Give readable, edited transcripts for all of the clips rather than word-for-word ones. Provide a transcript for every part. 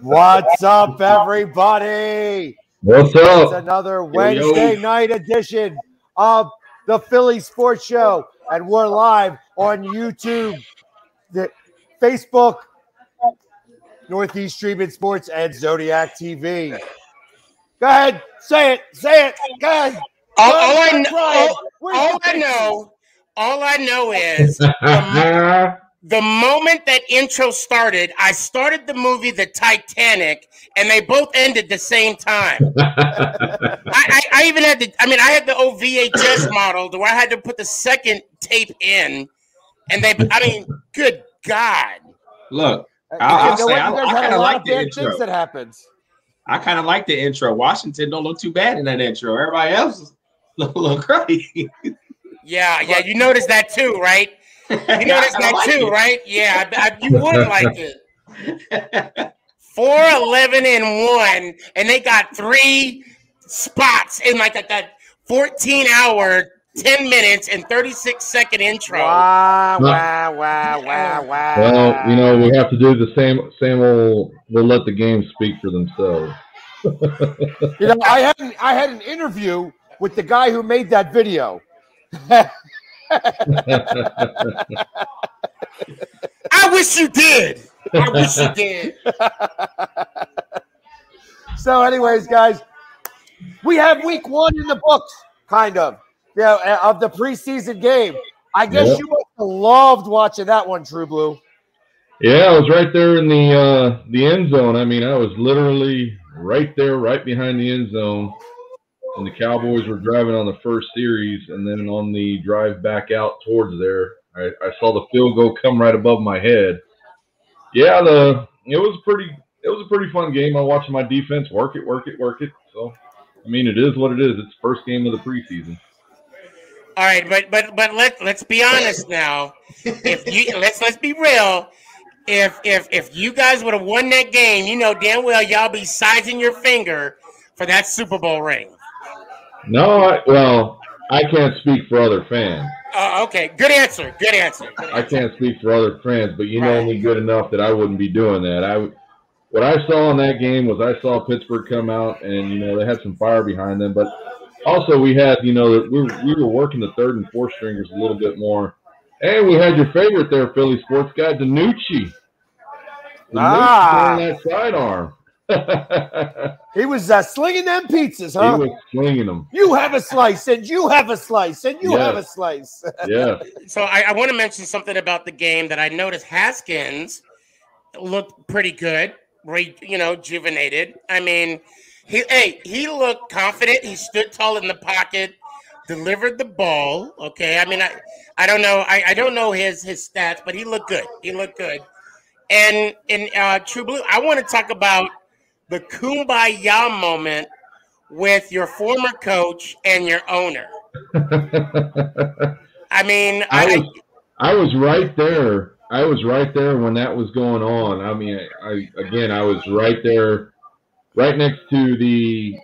What's up, everybody? What's up? It's another Wednesday night edition of the Philly Sports Show, and we're live on YouTube, Facebook, Northeast Streaming Sports, and Zodiac TV. Go ahead, say it, go ahead. All I know is the moment that intro started, I started the movie The Titanic, and they both ended the same time. I even had I had the old VHS model where I had to put the second tape in, and good God. Look, I kind of like the intro. That happens. I kind of like the intro. Washington don't look too bad in that intro. Everybody else look a little crazy. Yeah, you noticed that too, right? You noticed that too, right? Yeah, you would like it. 4-11-1, and they got 3 spots in like that 14-hour, 10 minutes, and 36-second intro. Wow. Well, we have to do the same old. We'll let the games speak for themselves. I had an interview with the guy who made that video. I wish you did. So, anyways, guys, we have week 1 in the books, kind of. Of the preseason game. I guess you must have loved watching that one, True Blue. Yeah, I was right there in the end zone. I mean, I was literally right there, right behind the end zone. And the Cowboys were driving on the first series, and then on the drive back out towards there, I saw the field goal come right above my head. Yeah, it was a pretty fun game. I watched my defense work it. So, I mean, it is what it is. It's the first game of the preseason. All right, but let's be honest now. Let's be real. If you guys would have won that game, you know damn well y'all be sizing your finger for that Super Bowl ring. No, I can't speak for other fans. Okay, good answer. I can't speak for other fans, but you know me good enough that I wouldn't be doing that. What I saw in that game was I saw Pittsburgh come out, and they had some fire behind them, but also we had we were working the third and fourth stringers a little bit more, and we had your favorite there, Philly sports guy, DiNucci. On that sidearm. He was slinging them pizzas, huh? He was slinging them. You have a slice, and you have a slice, and you have a slice. Yeah. So I want to mention something about the game that I noticed. Haskins looked pretty good, rejuvenated. I mean, he looked confident. He stood tall in the pocket, delivered the ball. Okay, I mean, I don't know. I don't know his stats, but he looked good. And in True Blue, I want to talk about the kumbaya moment with your former coach and your owner. I mean, I was right there. I was right there when that was going on. I mean, I was right there, right next to the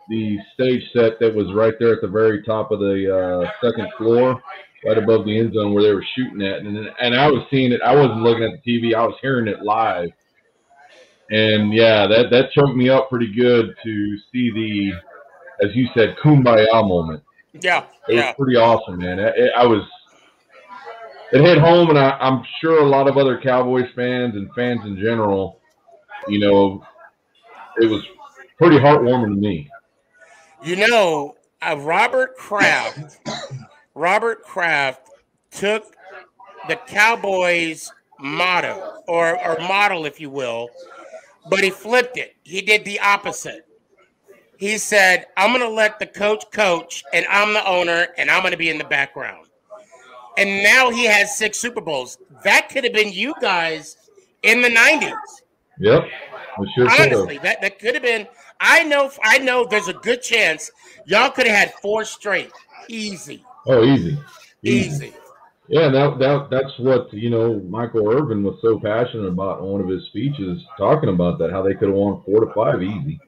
stage set that was right there at the very top of the second floor, right above the end zone where they were shooting at. And I was seeing it. I wasn't looking at the TV. I was hearing it live. And, yeah, that choked me up pretty good to see the, as you said, kumbaya moment. Yeah. It was pretty awesome, man. It hit home, and I'm sure a lot of other Cowboys fans and fans in general, it was pretty heartwarming to me. Robert Kraft took the Cowboys' motto, or model, if you will, but he flipped it. He did the opposite. He said, I'm going to let the coach, and I'm the owner, and I'm going to be in the background. And now he has 6 Super Bowls. That could have been you guys in the 90s. Yep. Honestly, that could have been. I know there's a good chance y'all could have had 4 straight. Easy. Oh, easy. Yeah, that's what, Michael Irvin was so passionate about in one of his speeches, talking about that, how they could have won 4 to 5 easy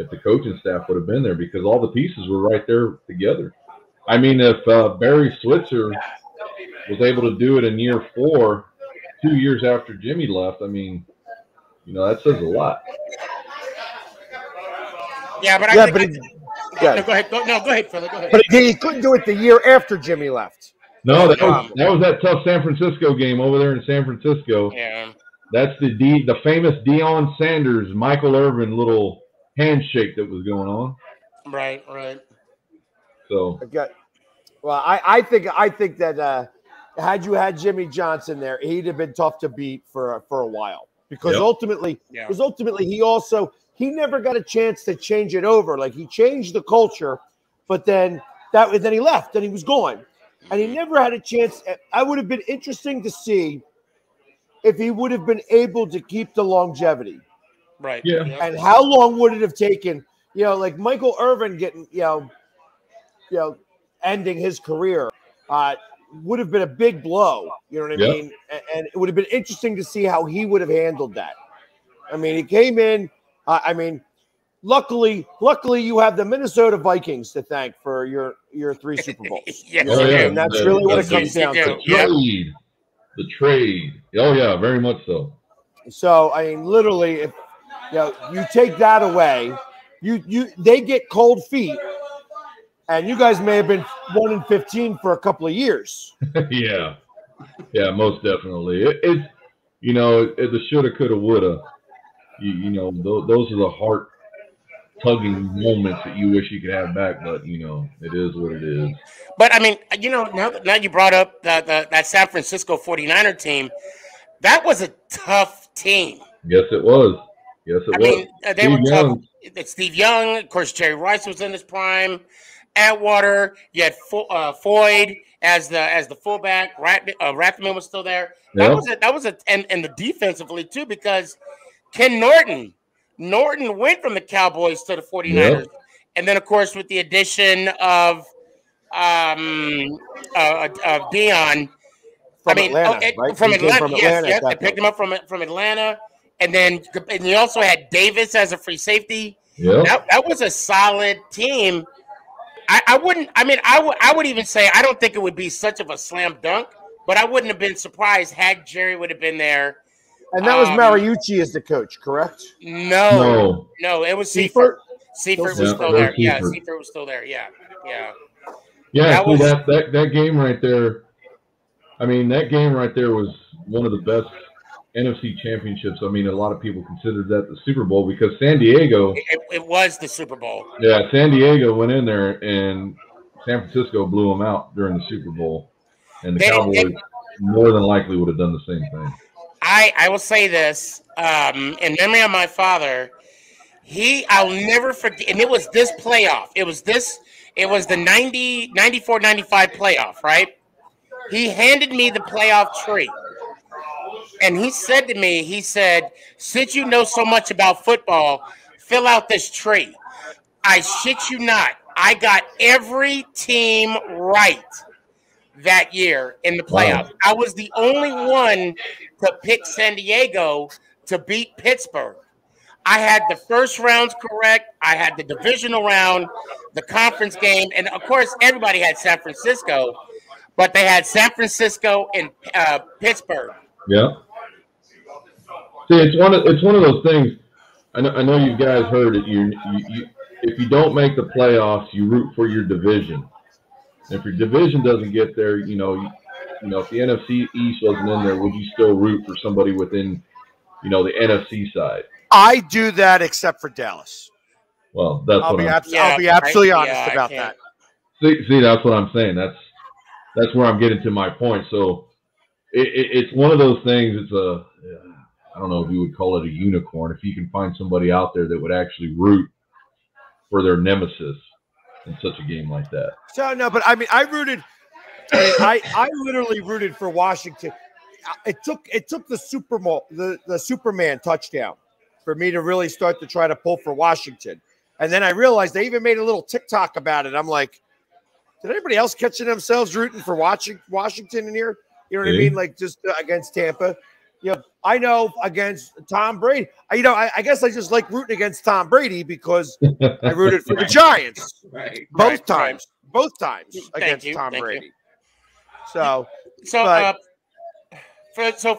if the coaching staff would have been there, because all the pieces were right there together. I mean, if Barry Switzer was able to do it in year 4, 2 years after Jimmy left, I mean, that says a lot. Yeah, but Yeah, go ahead. Go ahead, Philip. Go ahead. But he couldn't do it the year after Jimmy left. No, that was that tough San Francisco game over there in San Francisco. Yeah. That's the famous Deion Sanders, Michael Irvin little handshake that was going on. Right. So, well, I think that had you had Jimmy Johnson there, he'd have been tough to beat for a while because ultimately he never got a chance to change it over. Like he changed the culture, but then he left and he was gone, and he never had a chance. I would have been interesting to see if he would have been able to keep the longevity. Right. Yeah. And how long would it have taken, like Michael Irvin getting, ending his career would have been a big blow. You know what I mean? And it would have been interesting to see how he would have handled that. I mean, he came in, luckily you have the Minnesota Vikings to thank for your 3 Super Bowls. And that's really what it comes down to. The trade. Oh yeah, very much so. So I mean, literally, if you take that away, they get cold feet, and you guys may have been 1-15 for a couple of years. Yeah, most definitely. It's the shoulda, coulda, woulda. Those are the heart tugging moments that you wish you could have back, but it is what it is. But I mean, now you brought up that San Francisco 49er team, that was a tough team. Yes, it was. I mean, they were tough. Steve Young, of course, Jerry Rice was in his prime. Atwater, you had Floyd as the fullback. Rathman was still there. That was and the defensively too, because Ken Norton went from the Cowboys to the 49ers. And then, of course, with the addition of Deion from Atlanta, right? From Atlanta, yes. They picked him up from Atlanta. And then you also had Davis as a free safety. Yeah. That was a solid team. I would even say I don't think it would be such of a slam dunk, but I wouldn't have been surprised had Jerry would have been there. And that was Mariucci as the coach, correct? No, it was Seifert. Seifert was still there. Yeah, Seifert was still there. Yeah. Yeah, that game right there. I mean, that game right there was one of the best NFC championships. I mean, a lot of people considered that the Super Bowl because San Diego. It was the Super Bowl. Yeah, San Diego went in there and San Francisco blew them out during the Super Bowl, and the Cowboys more than likely would have done the same thing. I will say this in memory of my father. I'll never forget, and it was this playoff. It was the 94-95 playoff, right? He handed me the playoff tree. And he said to me, since you know so much about football, fill out this tree. I shit you not. I got every team right that year in the playoffs. Wow. I was the only one to pick San Diego to beat Pittsburgh. I had the first rounds correct. I had the divisional round, the conference game, and of course, everybody had San Francisco, but they had San Francisco and Pittsburgh. Yeah. See, it's one of those things. I know you guys heard it. You if you don't make the playoffs, you root for your division. And if your division doesn't get there, if the NFC East wasn't in there, would you still root for somebody within, the NFC side? I do that except for Dallas. Well, I'll be absolutely honest about that. See, that's what I'm saying. That's where I'm getting to my point. So it's one of those things. It's I don't know if you would call it a unicorn. If you can find somebody out there that would actually root for their nemesis in such a game like that. So no, but I mean, I literally rooted for Washington. It took the Super Bowl, the Superman touchdown for me to really start to try to pull for Washington. And then I realized they even made a little TikTok about it. I'm like, did anybody else catching themselves rooting for Washington in here? You know what I mean? Like just against Tampa. I know against Tom Brady. I guess I just like rooting against Tom Brady because I rooted for the Giants both times against Tom Brady. So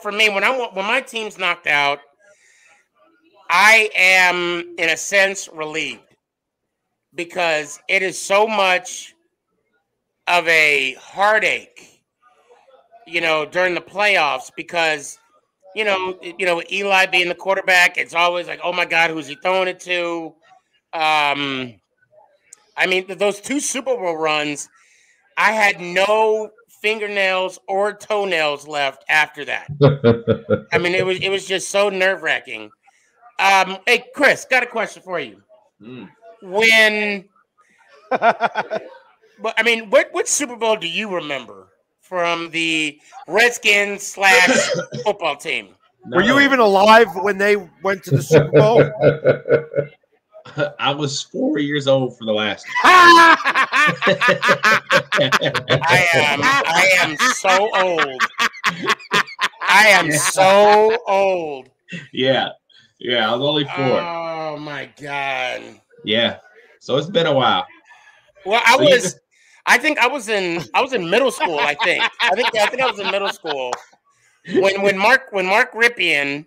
for me, when my team's knocked out, I am, in a sense, relieved because it is so much of a heartache, during the playoffs because, Eli being the quarterback, it's always like, oh my God, who's he throwing it to? I mean, those 2 Super Bowl runs, I had no fingernails or toenails left after that. I mean, it was just so nerve-wracking. Hey, Chris, got a question for you. When, I mean, what Super Bowl do you remember from the Redskins / football team? Were you even alive when they went to the Super Bowl? I was 4 years old for the last one. I am so old. I am so old. Yeah. I was only 4. Oh my God. Yeah. So it's been a while. Well, I think I was in middle school. I think I was in middle school when Mark Ripien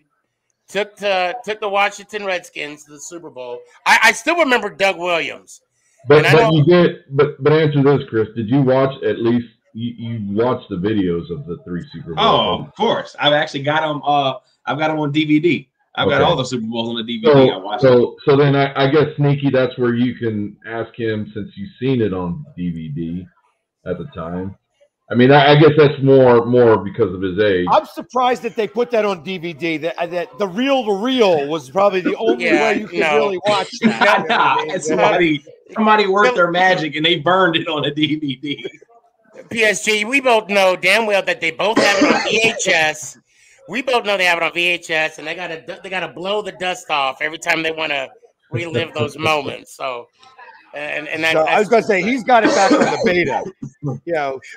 took the Washington Redskins to the Super Bowl. I still remember Doug Williams. But you did. But answer this, Chris. Did you watch at least? You watched the videos of the 3 Super Bowls? Oh, of course. I've actually got them. I've got them on DVD. I've got all the Super Bowls on the DVD. I watched. So then I guess, Sneaky, that's where you can ask him, since you've seen it on DVD at the time. I mean, I guess that's more because of his age. I'm surprised that they put that on DVD. That the reel to reel was probably the only way you could really watch that. Somebody worked their magic and they burned it on a DVD. PSG, we both know damn well that they both have it on VHS. We both know they have it on VHS, and they gotta blow the dust off every time they want to relive those moments. So, and that, I was gonna say he's got it back on the beta.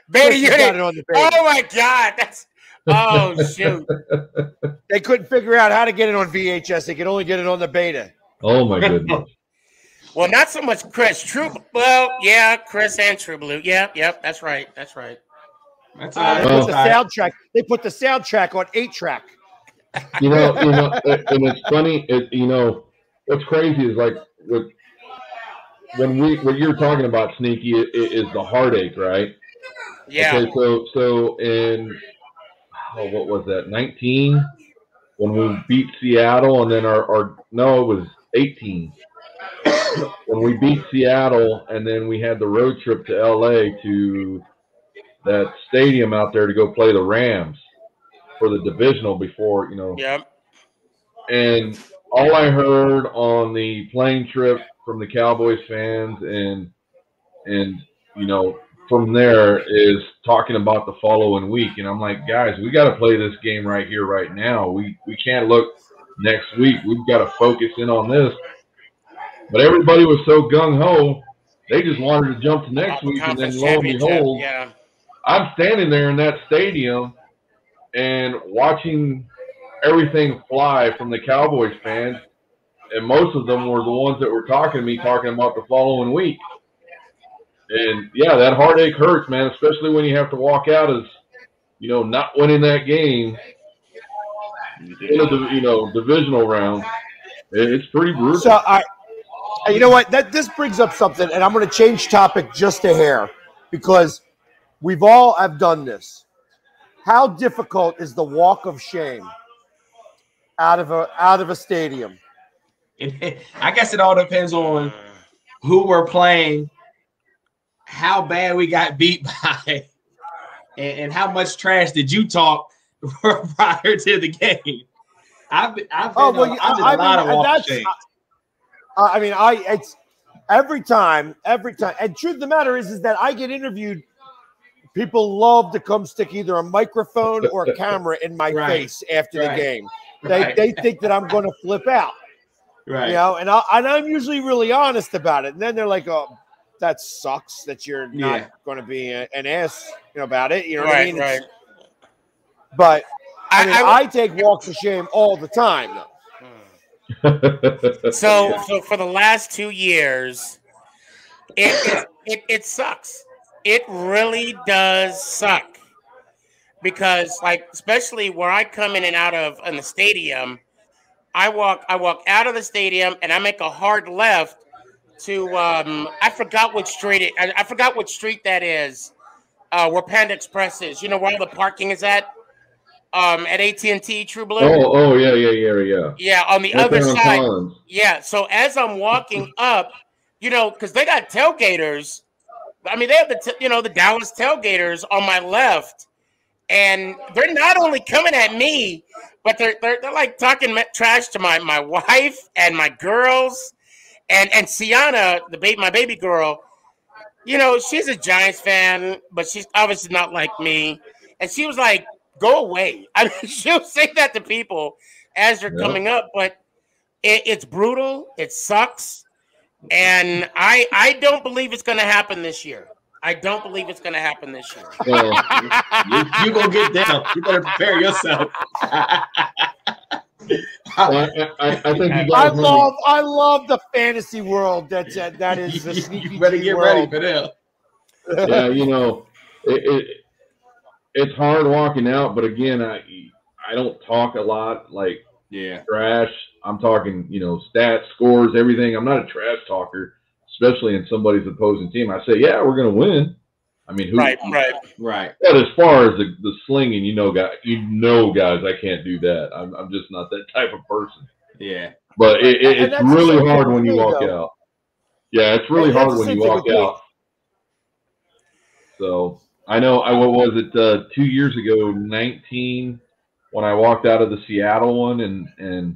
Beta unit. Got it on the beta. Oh my God, shoot! They couldn't figure out how to get it on VHS. They could only get it on the beta. Oh my goodness. Well, not so much Chris. Well, yeah, Chris and True Blue. Yep, that's right. That's they put the soundtrack. They put the soundtrack on 8-track. And it's funny. What's crazy is like what you're talking about, Sneaky, is the heartache, right? Yeah. Okay, so in what was that? 19 when we beat Seattle, and then it was 18 when we beat Seattle, and then we had the road trip to LA to that stadium out there to go play the Rams for the divisional before, Yep. And all I heard on the plane trip from the Cowboys fans and from there is talking about the following week. And I'm like, guys, we got to play this game right here, right now. We can't look next week. We've got to focus in on this. But everybody was so gung-ho, they just wanted to jump to next week. And then lo and behold, I'm standing there in that stadium and watching everything fly from the Cowboys fans. And most of them were the ones that were talking about the following week. And yeah, that heartache hurts, man, especially when you have to walk out as, not winning that game in a divisional round. It's pretty brutal. So you know what? This brings up something, and I'm going to change topic just a hair because we've all have done this. How difficult is the walk of shame out of a stadium? I guess it all depends on who we're playing, how bad we got beat by, and how much trash did you talk prior to the game. I've did a lot of walk of shame. It's every time. And truth of the matter is that I get interviewed. People love to come stick either a microphone or a camera in my face after the game. They think that I'm going to flip out. Right. And I'm usually really honest about it. And then they're like, "Oh, that sucks that you're not going to be an ass about it." You know what I mean? Right. But I take walks of shame all the time, though. So for the last 2 years, it sucks. It really does suck because, like, especially where I come in and out of in the stadium, I walk out of the stadium and I make a hard left to I forgot which street I forgot which street that is. Where Panda Express is. You know where all the parking is at AT&T True Blue. Oh, yeah. Yeah, on the other side. Yeah. So as I'm walking up, because they got tailgaters. I mean, they have the Dallas tailgaters on my left, and they're not only coming at me, but they're like talking trash to my wife and my girls, and Sienna, my baby girl. She's a Giants fan, but she's obviously not like me. And she was like, "Go away." I mean, she'll say that to people as they're coming up, but it's brutal. It sucks. And I don't believe it's going to happen this year. I don't believe it's going to happen this year. Well, you go get down. You better prepare yourself. I think I love the fantasy world. That is the sneaky. You better get world. ready for that. Yeah, it's hard walking out, but again, I don't talk a lot like trash. I'm talking, stats, scores, everything. I'm not a trash talker, especially in somebody's opposing team. I say, yeah, we're gonna win. I mean, right. But as far as the slinging, guys, I can't do that. I'm just not that type of person. Yeah. But it's really hard when you walk out. Yeah, it's really hard when you walk out. So I know. What was it? 2 years ago, 19, when I walked out of the Seattle one, and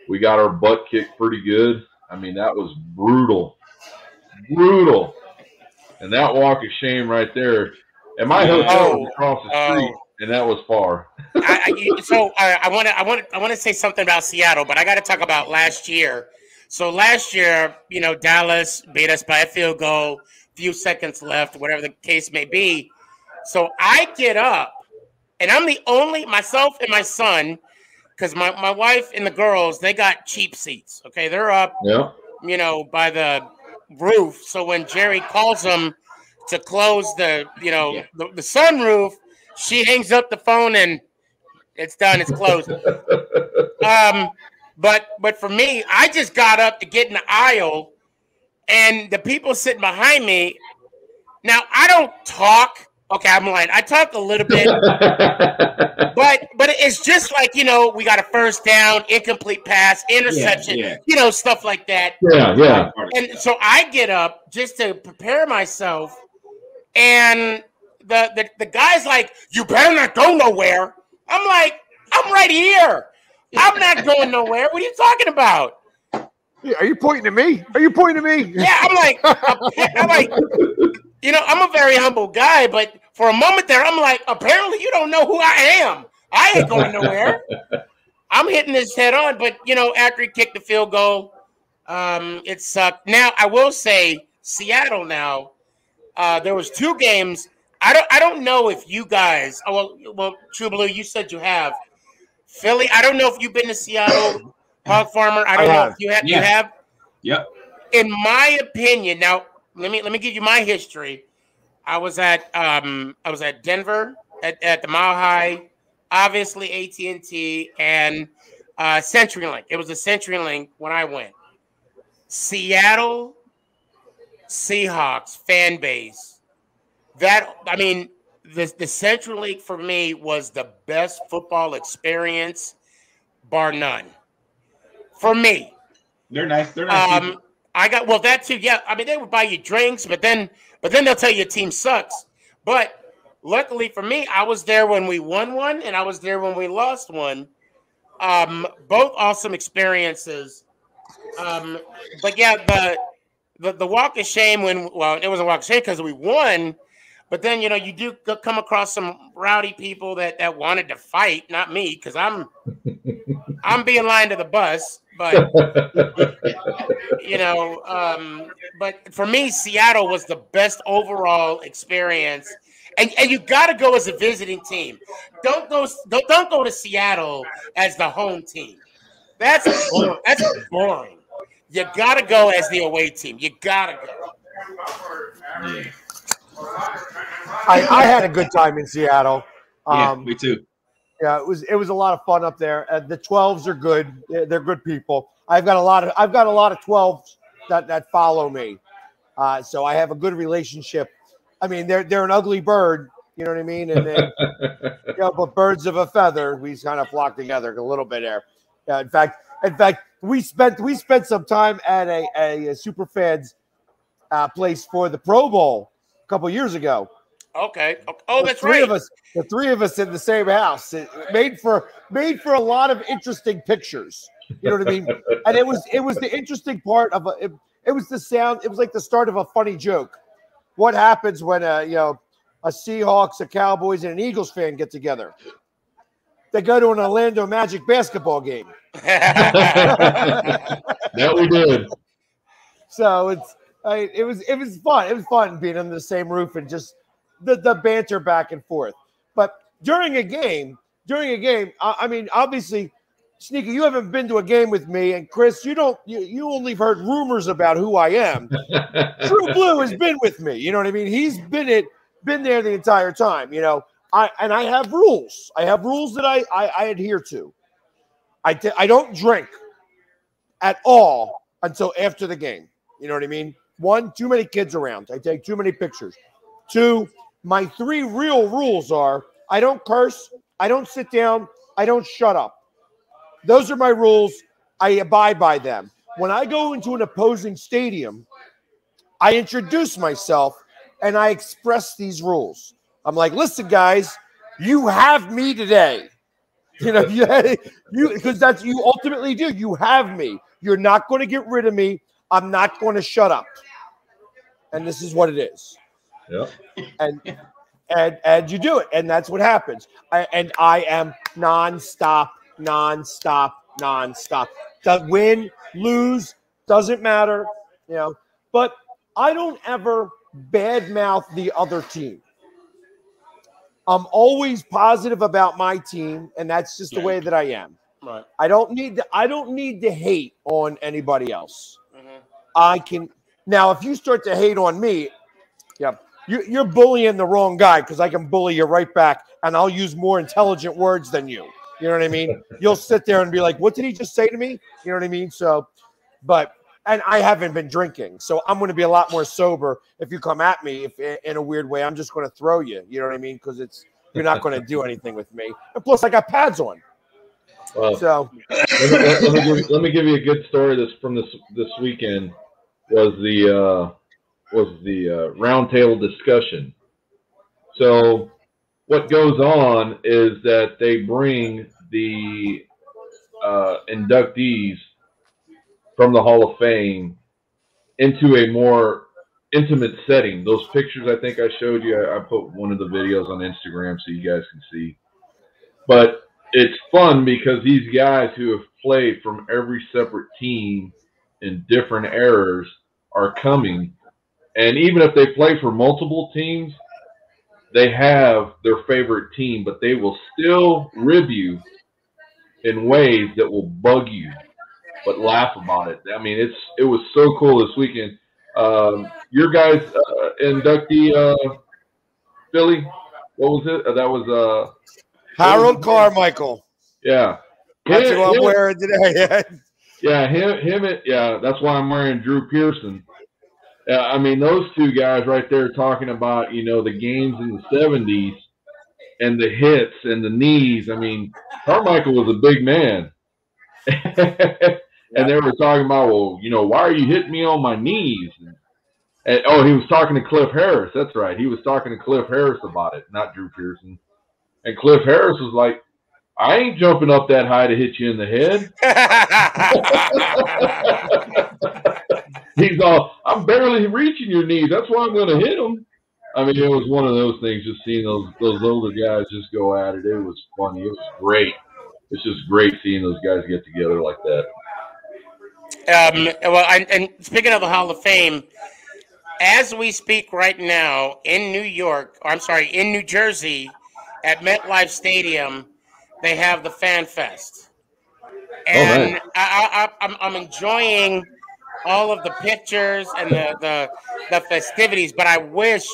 we got our butt kicked pretty good. I mean, that was brutal. And that walk of shame right there. And my hotel was across the street, and that was far. I want to say something about Seattle, but I got to talk about last year. So last year, Dallas beat us by a field goal, few seconds left, whatever the case may be. So I get up, and I'm the only, myself and my son, because my wife and the girls, they got cheap seats. Okay, they're up, by the roof. So when Jerry calls them to close the sunroof, she hangs up the phone and it's done. It's closed. But for me, I just got up to get in the aisle, and the people sitting behind me. Now I don't talk. Okay, I'm lying. I talk a little bit, but it's just like, we got a first down, incomplete pass, interception, stuff like that. Yeah. And so I get up just to prepare myself, and the guy's like, "You better not go nowhere." I'm like, "I'm right here. I'm not going nowhere. What are you talking about?" Yeah, are you pointing at me? Yeah, I'm like, I'm a very humble guy, but for a moment there, I'm like, apparently you don't know who I am. I ain't going nowhere. I'm hitting this head on, but after he kicked the field goal, it sucked. Now I will say, Seattle. Now there was 2 games. I don't know if you guys. Well, True Blue, you said you have. Philly. I don't know if you've been to Seattle, Hog Farmer. I don't know if you have. Yeah. You have. Yep. In my opinion, now let me give you my history. I was at Denver at the Mile High, obviously AT&T and CenturyLink. It was a CenturyLink when I went. Seattle Seahawks fan base. The CenturyLink for me was the best football experience, bar none. For me. They're nice. They're nice people. That too. Yeah, I mean, they would buy you drinks, but then they'll tell you your team sucks. But luckily for me, I was there when we won one, and I was there when we lost one. Both awesome experiences. But yeah, the walk of shame it was a walk of shame because we won. But then you do come across some rowdy people that wanted to fight, not me, because I'm being lined to the bus. But but for me, Seattle was the best overall experience, and you got to go as a visiting team. Don't go to Seattle as the home team. That's boring. You got to go as the away team. You got to go. I had a good time in Seattle. Yeah, me too. Yeah, it was a lot of fun up there. The 12s are good. They're good people. I've got a lot of 12s that follow me. So I have a good relationship. I mean, they're an ugly bird, you know what I mean? And then but birds of a feather, we kind of flock together a little bit there. Yeah, in fact, we spent some time at a Superfans place for the Pro Bowl a couple years ago. Okay. Oh, that's three right. of us, the three of us in the same house. It made for a lot of interesting pictures. You know what I mean? And it was the interesting part of it was the sound. It was like the start of a funny joke. What happens when a Seahawks, a Cowboys, and an Eagles fan get together? They go to an Orlando Magic basketball game. That we did. So it was fun. It was fun being under the same roof and just the banter back and forth. But during a game, I mean, obviously, Sneaky, you haven't been to a game with me, and Chris, you only heard rumors about who I am. True Blue has been with me. You know what I mean? He's been there the entire time. You know, I have rules. I have rules that I adhere to. I don't drink at all until after the game. You know what I mean? 1, too many kids around. I take too many pictures. 2, my 3 real rules are: I don't curse, I don't sit down, I don't shut up. Those are my rules. I abide by them. When I go into an opposing stadium, I introduce myself and I express these rules. I'm like, listen, guys, you have me today. You know, because that's you ultimately do. You have me. You're not going to get rid of me. I'm not going to shut up. And this is what it is. Yep. And you do it, and that's what happens. I am nonstop. The win, lose, doesn't matter, you know. But I don't ever badmouth the other team. I'm always positive about my team, and that's just the way that I am. Right. I don't need to hate on anybody else. Mm-hmm. I can now. If you start to hate on me, you're bullying the wrong guy, because I can bully you right back, and I'll use more intelligent words than you. You know what I mean? You'll sit there and be like, what did he just say to me? You know what I mean? So, and I haven't been drinking, so I'm going to be a lot more sober. If you come at me in a weird way, I'm just going to throw you. You know what I mean? Because you're not going to do anything with me. And plus, I got pads on. Well, so let me give you a good story. This weekend was the roundtable discussion. So what goes on is that they bring the inductees from the Hall of Fame into a more intimate setting. Those pictures I think I showed you, I put one of the videos on Instagram so you guys can see. But it's fun because these guys who have played from every separate team in different eras are coming. And even if they play for multiple teams, they have their favorite team, but they will still rib you in ways that will bug you, but laugh about it. I mean, it was so cool this weekend. Your guys inductee, Philly, what was it? That was Harold Carmichael. Yeah. That's who I'm wearing today. Yeah, him. Yeah, that's why I'm wearing Drew Pearson. I mean, those two guys right there talking about, the games in the 70s and the hits and the knees. I mean, Carmichael was a big man. And they were talking about, well, why are you hitting me on my knees? And he was talking to Cliff Harris. That's right. He was talking to Cliff Harris about it, not Drew Pearson. And Cliff Harris was like, I ain't jumping up that high to hit you in the head. He's all, I'm barely reaching your knees. That's why I'm going to hit them. I mean, it was one of those things, just seeing those older guys just go at it. It was funny. It was great. It's just great seeing those guys get together like that. And speaking of the Hall of Fame, as we speak right now in in New Jersey, at MetLife Stadium, they have the Fan Fest, and nice. I'm enjoying all of the pictures and the festivities. But I wish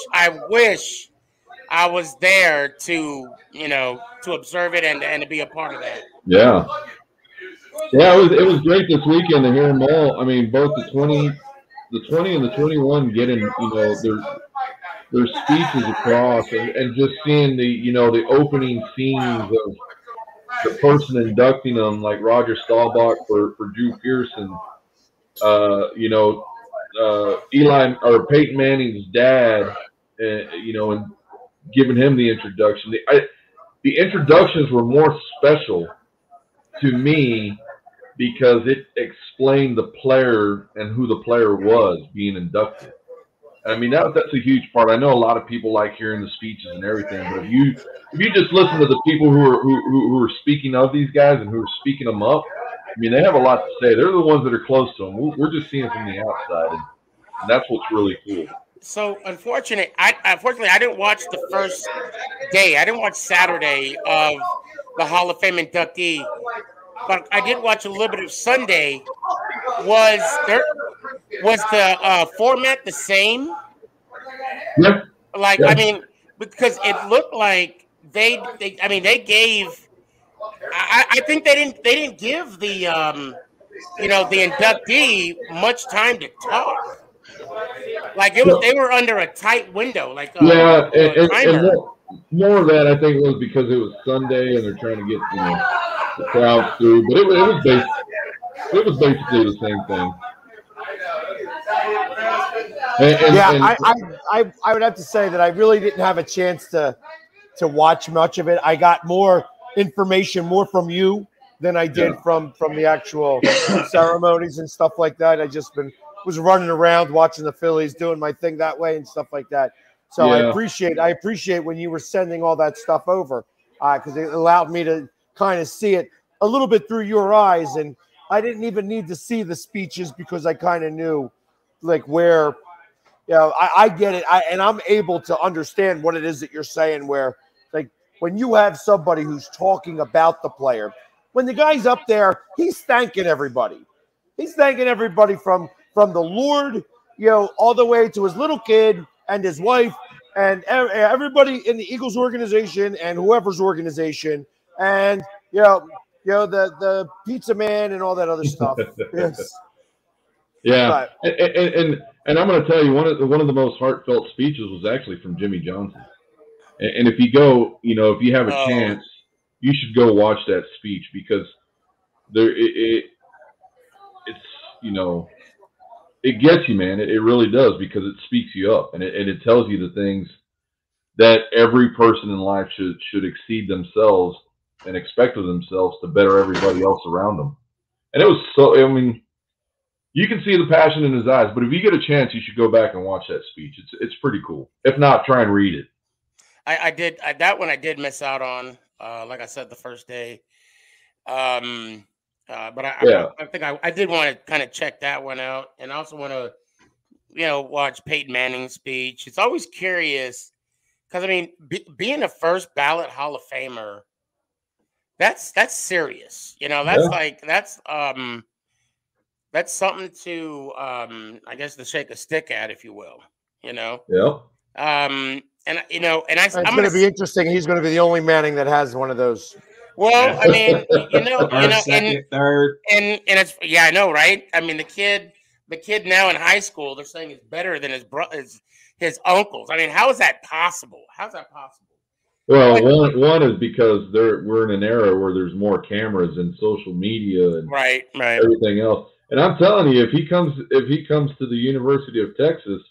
I was there to, to observe it and to be a part of that. Yeah. Yeah, it was great this weekend to hear them all. I mean, both the 20 and the 21 getting, their speeches across and just seeing the opening scenes of the person inducting them, like Roger Staubach for Drew Pearson, Eli or Peyton Manning's dad, and giving him the introduction. The introductions were more special to me because it explained the player and who the player was being inducted. I mean, that's a huge part. I know a lot of people like hearing the speeches and everything, but if you just listen to the people who are speaking of these guys and who are speaking them up, I mean, they have a lot to say. They're the ones that are close to them. We're just seeing from the outside, and that's what's really cool. So unfortunately, I didn't watch the first day. I didn't watch Saturday of the Hall of Fame inductee, but I did watch a little bit of Sunday. Was the format the same? Yeah. Like, yeah. I mean, because it looked like they gave. I think they didn't give the the inductee much time to talk. Like they were under a tight window. Like and more of that I think was because it was Sunday and they're trying to get the crowd through. But it was basically the same thing. I would have to say that I really didn't have a chance to watch much of it. I got more information from you than I did from the actual ceremonies and stuff like that. I just was running around watching the Phillies, doing my thing that way and stuff like that. So I appreciate when you were sending all that stuff over because it allowed me to kind of see it a little bit through your eyes. And I didn't even need to see the speeches because I kind of knew like where, I get it. And I'm able to understand what it is that you're saying where like when you have somebody who's talking about the player, when the guy's up there, he's thanking everybody. He's thanking everybody from the Lord, all the way to his little kid and his wife and everybody in the Eagles organization and whoever's organization and the pizza man and all that other stuff. Yes. Yeah, and I'm going to tell you one of the most heartfelt speeches was actually from Jimmy Johnson. And if you go, if you have a chance, you should go watch that speech because it's it gets you, man. It really does because it speaks you up and it tells you the things that every person in life should exceed themselves and expect of themselves to better everybody else around them. And it was so. I mean, you can see the passion in his eyes. But if you get a chance, you should go back and watch that speech. It's pretty cool. If not, try and read it. I did that one. I did miss out on. Like I said, the first day. But I think I did want to kind of check that one out, and I also want to, watch Peyton Manning's speech. It's always curious because I mean, being a first ballot Hall of Famer, that's serious. That's something to I guess to shake a stick at, if you will. Yeah. And it's going to be interesting. He's going to be the only Manning that has one of those. Well, I mean, second, third, and it's I know, right? I mean, the kid now in high school, they're saying it's better than his uncles. I mean, how is that possible? How's that possible? Well, one is because we're in an era where there's more cameras and social media and right. everything else. And I'm telling you, if he comes to the University of Texas,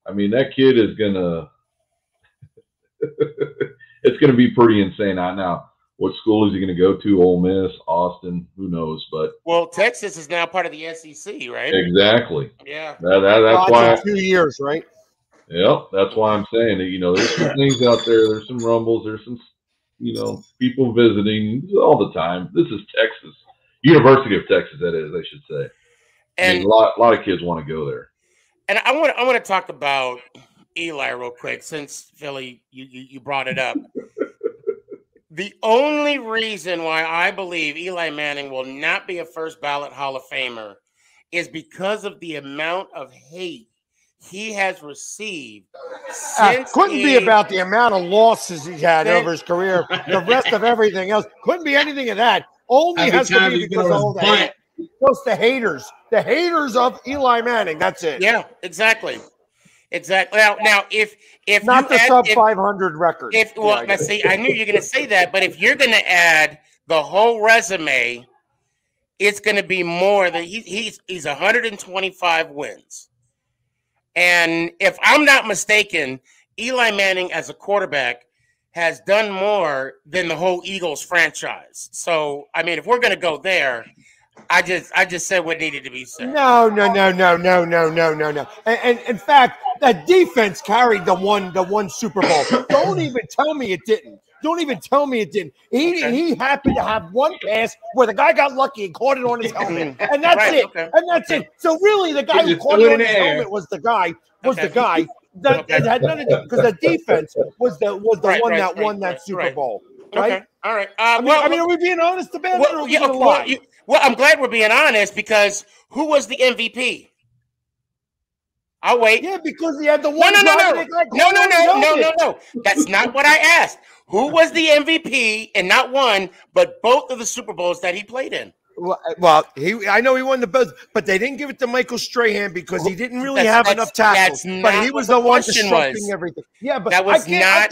I mean, that kid is gonna it's gonna be pretty insane. Now, what school is he gonna go to? Ole Miss, Austin, who knows? But Texas is now part of the SEC, right? Exactly. Yeah. That's why 2 years, right? Yep, that's why I'm saying that. There's some things out there. There's some rumbles. There's some people visiting all the time. This is Texas, University of Texas. That is, I should say. And a lot of kids want to go there. And I want to talk about Eli real quick, since Philly, you brought it up. The only reason why I believe Eli Manning will not be a first ballot Hall of Famer is because of the amount of hate he has received since couldn't be about the amount of losses he's had over his career. The rest of everything else couldn't be anything of that. Only has to be because of all the hate. Just the haters of Eli Manning. That's it. Yeah, exactly. Exactly. Now, if not you the add, sub 500 record. See, I knew you were going to say that, but if you're going to add the whole resume, it's going to be more than he's 125 wins. And if I'm not mistaken, Eli Manning as a quarterback has done more than the whole Eagles franchise. So, I mean, if we're going to go there, I just said what needed to be said. No. And in fact, that defense carried the one Super Bowl. Don't even tell me it didn't. Don't even tell me it didn't. He happened to have one pass where the guy got lucky and caught it on his helmet, and that's it. Okay. And that's it. So really, the guy who caught it on his helmet was the guy. That had nothing to do because the defense was the one that won that Super Bowl. Right? Okay. All right. I mean, are we being honest about it, or are we going to lie? Well, I'm glad we're being honest because who was the MVP? I'll wait. Yeah, because he had the one. No. That's not what I asked. Who was the MVP and not one, but both of the Super Bowls that he played in? Well, I know he won the both, but they didn't give it to Michael Strahan because he didn't really have enough tackles. But he was the one disrupting everything. Yeah, but I can't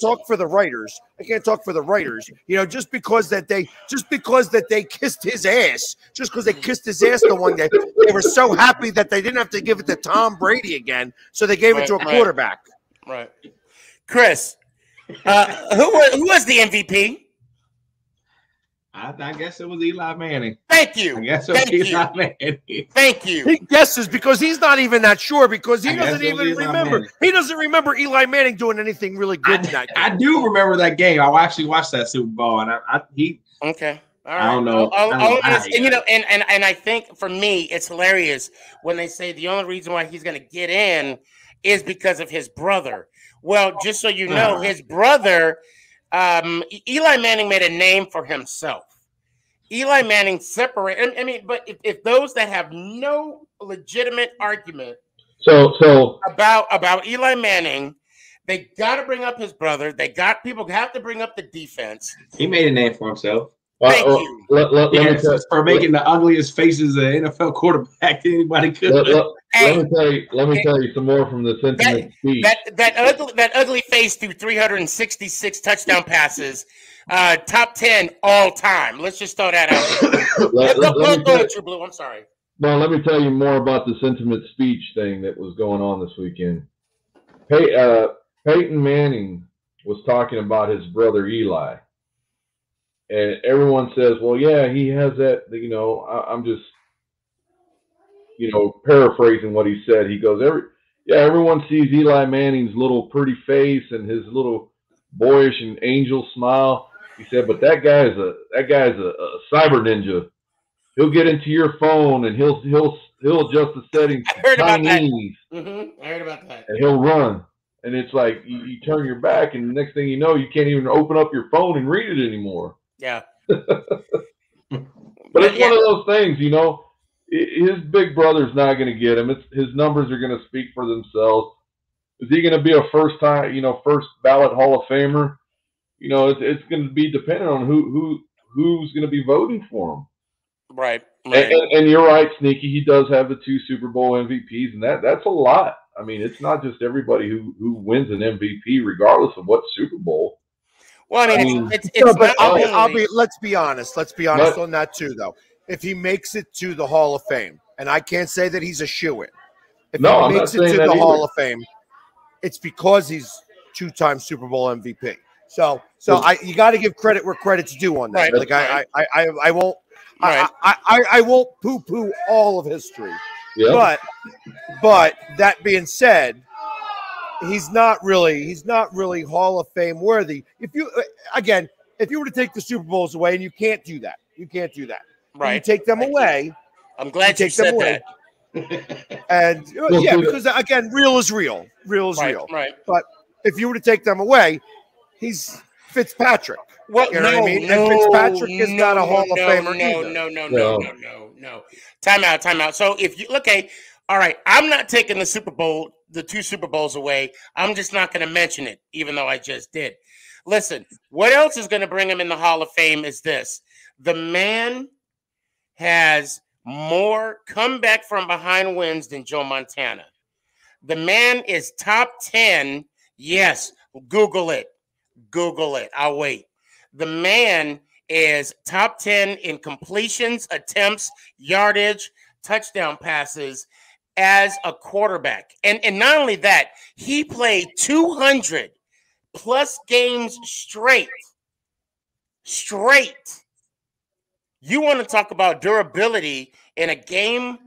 talk for the writers. I can't talk for the writers. You know, just because that they kissed his ass, just because they kissed his ass the one day, they were so happy that they didn't have to give it to Tom Brady again, so they gave it to a quarterback. Right. Chris, who was the MVP? I guess it was Eli Manning. Thank you. I guess it was Eli Manning. Thank you. He guesses because he's not even that sure because he doesn't even remember. He doesn't remember Eli Manning doing anything really good in that game. I do remember that game. I actually watched that Super Bowl, and okay. All right. I don't know. And I think for me, it's hilarious when they say the only reason why he's going to get in is because of his brother. Well, just so you know, his brother, Eli Manning made a name for himself. Eli Manning separated. I mean, but if those that have no legitimate argument about Eli Manning, they got to bring up his brother. People have to bring up the defense. He made a name for himself. Thank you. For making the ugliest faces an NFL quarterback anybody could. Let me tell you some more from the sentiment speech. That ugly face through 366 touchdown passes, top 10 all time. Let's just throw that out. Go ahead, True Blue. I'm sorry. No, let me tell you more about the sentiment speech thing that was going on this weekend. Peyton Manning was talking about his brother Eli. And everyone says, well, yeah, he has that, you know, I'm just, you know, paraphrasing what he said. He goes, everyone sees Eli Manning's little pretty face and his little boyish and angel smile. He said, but that guy's a cyber ninja. He'll get into your phone and he'll adjust the settings. I heard about that. I heard about that. And he'll run. And it's like you turn your back and the next thing you know, you can't even open up your phone and read it anymore. Yeah. But it's one of those things, you know, his big brother's not going to get him. His numbers are going to speak for themselves. Is he going to be a first ballot Hall of Famer? You know, it's going to be dependent on who's going to be voting for him. Right. And you're right, Sneaky. He does have the 2 Super Bowl MVPs, and that's a lot. I mean, it's not just everybody who wins an MVP, regardless of what Super Bowl. Well, I mean, it's let's be honest. Let's be honest on that too, though. If he makes it to the Hall of Fame, and I can't say that he's a shoo-in. If he makes it to the Hall of Fame, it's because he's 2-time Super Bowl MVP. So you got to give credit where credit's due on that. Right. Like I won't. Right. I won't poo-poo all of history. Yeah. But that being said, he's not really Hall of Fame worthy. If you were to take the Super Bowls away, and you can't do that. Right. You take them away. I'm glad you said that. And because again, real is real. Real is real. Right. But if you were to take them away, he's Fitzpatrick. What? You know what I mean? And Fitzpatrick is not a Hall of Famer either. No. Time out. So if you All right, I'm not taking the Super Bowl, the 2 Super Bowls away. I'm just not going to mention it, even though I just did. Listen, what else is going to bring him in the Hall of Fame is this. The man has more comeback from behind wins than Joe Montana. The man is top 10. Yes, Google it. Google it. I'll wait. The man is top 10 in completions, attempts, yardage, touchdown passes as a quarterback. And not only that, he played 200 plus games straight. You want to talk about durability in a game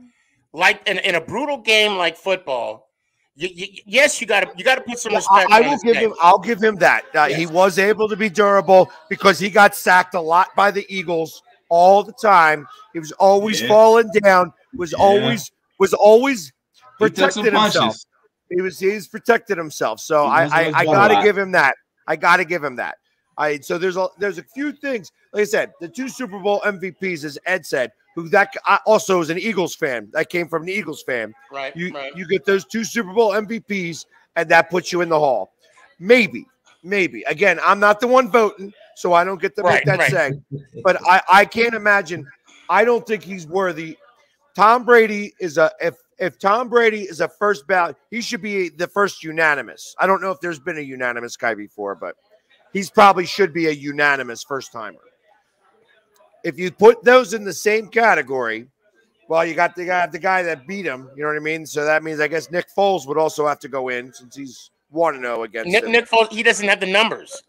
like in a brutal game like football? Yes, you got to put some respect. I'll give him that. Yes. He was able to be durable because he got sacked a lot by the Eagles all the time. He was always falling down. Was always protecting himself. He's protected himself. So I got to give him that. So there's a few things. Like I said, the 2 Super Bowl MVPs, as Ed said, who that also is an Eagles fan. That came from an Eagles fan. Right. You get those 2 Super Bowl MVPs, and that puts you in the Hall. Maybe. Again, I'm not the one voting, so I don't get to make that say. But I can't imagine. I don't think he's worthy. Tom Brady is if Tom Brady is a first ballot, he should be the first unanimous. I don't know if there's been a unanimous guy before, but he's probably should be a unanimous first timer. If you put those in the same category, well, you got the guy that beat him. You know what I mean? So that means I guess Nick Foles would also have to go in since he's 1-0 against him. Nick Foles. He doesn't have the numbers.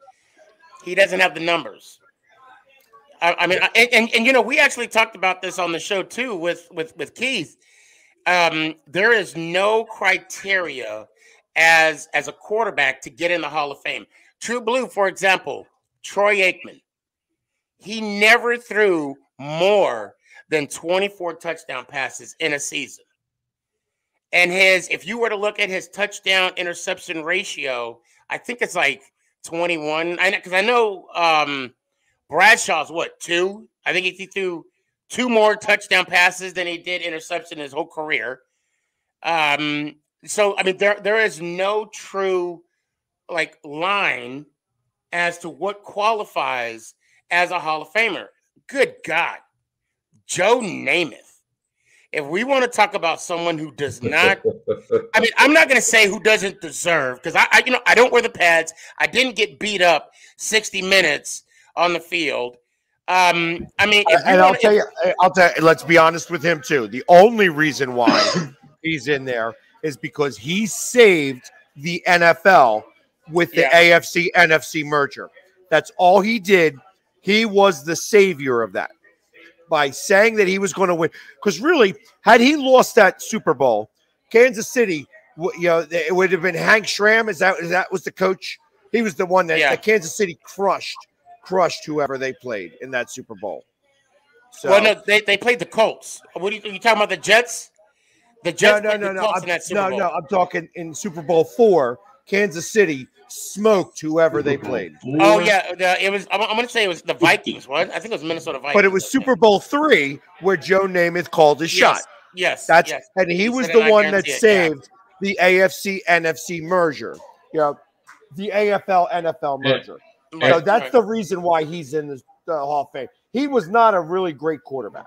I mean, and you know, we actually talked about this on the show too with Keith. There is no criteria as a quarterback to get in the Hall of Fame. True Blue, for example, Troy Aikman. He never threw more than 24 touchdown passes in a season. And if you were to look at his touchdown interception ratio, I think it's like 21. Because I know Bradshaw's 2? I think he threw 2 more touchdown passes than he did interception his whole career. So I mean, there is no true line as to what qualifies as a Hall of Famer. Good God, Joe Namath. If we want to talk about someone who does not, I mean, I'm not going to say who doesn't deserve, because I don't wear the pads. I didn't get beat up 60 minutes on the field. I mean, I'll tell you, let's be honest with him too. The only reason why he's in there is because he saved the NFL with the AFC NFC merger. That's all he did. He was the savior of that by saying that he was going to win. Because really, had he lost that Super Bowl, Kansas City, it would have been Hank Schramm. Is that was the coach? He was the one that Kansas City crushed whoever they played in that Super Bowl. So, well, no, they played the Colts. What are you talking about? The Jets? The Jets? No. I'm talking in Super Bowl 4. Kansas City smoked whoever they played. Oh yeah, it was. I'm going to say it was the Vikings. What? I think it was Minnesota Vikings. But it was Super Bowl 3 where Joe Namath called his shot. Yes, and he was the one that saved the AFC NFC merger. The AFL NFL merger. So that's the reason why he's in the Hall of Fame. He was not a really great quarterback.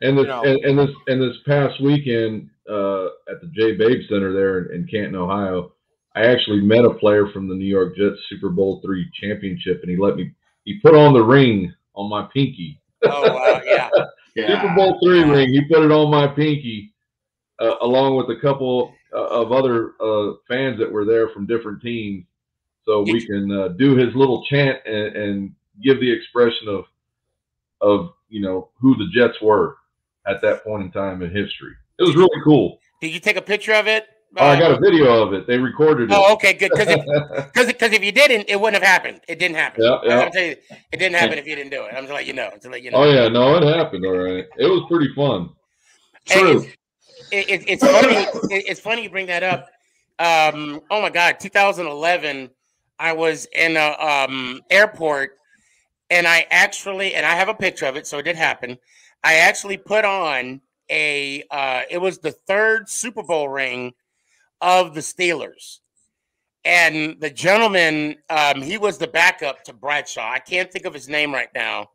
And this past weekend at the J. Babe Center there in Canton, Ohio, I actually met a player from the New York Jets Super Bowl III championship, and he put on the ring on my pinky. Oh, wow, yeah. Super Bowl III ring. He put it on my pinky, along with a couple of other fans that were there from different teams, so we can do his little chant and give the expression of who the Jets were at that point in time in history. It was really cool. Did you take a picture of it? Oh, I got a video of it. They recorded it. Oh, okay, good. Because if you didn't, it wouldn't have happened. It didn't happen. Yeah. I'm tell you, it didn't happen if you didn't do it. I'm just letting you know. Oh yeah, no, it happened. All right, it was pretty fun. True. It's funny. It's funny you bring that up. Oh my God, 2011. I was in a airport, and I have a picture of it, so it did happen. I actually put on it was the third Super Bowl ring of the Steelers. And the gentleman, he was the backup to Bradshaw. I can't think of his name right now.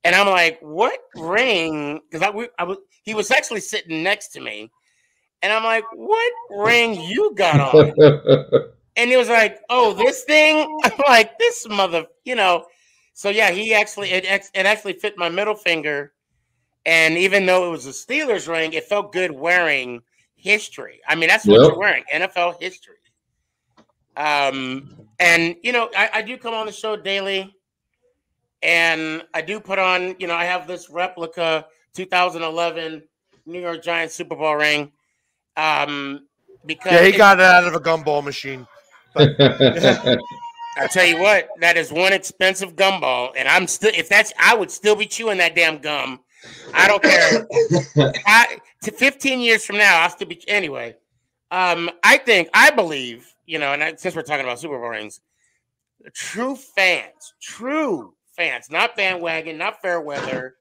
And I'm like, what ring? Because he was actually sitting next to me. And I'm like, what ring you got on? And he was like, oh, this thing? I'm like, this mother, So, yeah, it actually fit my middle finger. And even though it was a Steelers ring, it felt good wearing history. I mean, that's what you're wearing, NFL history. And, I do come on the show daily. And I do put on, I have this replica 2011 New York Giants Super Bowl ring. Because he got it out of a gumball machine. But, I tell you what, that is one expensive gumball, and I would still be chewing that damn gum. I don't care. 15 years from now, I'll still be anyway. I believe, since we're talking about Super Bowl rings, true fans, not bandwagon, not fair weather,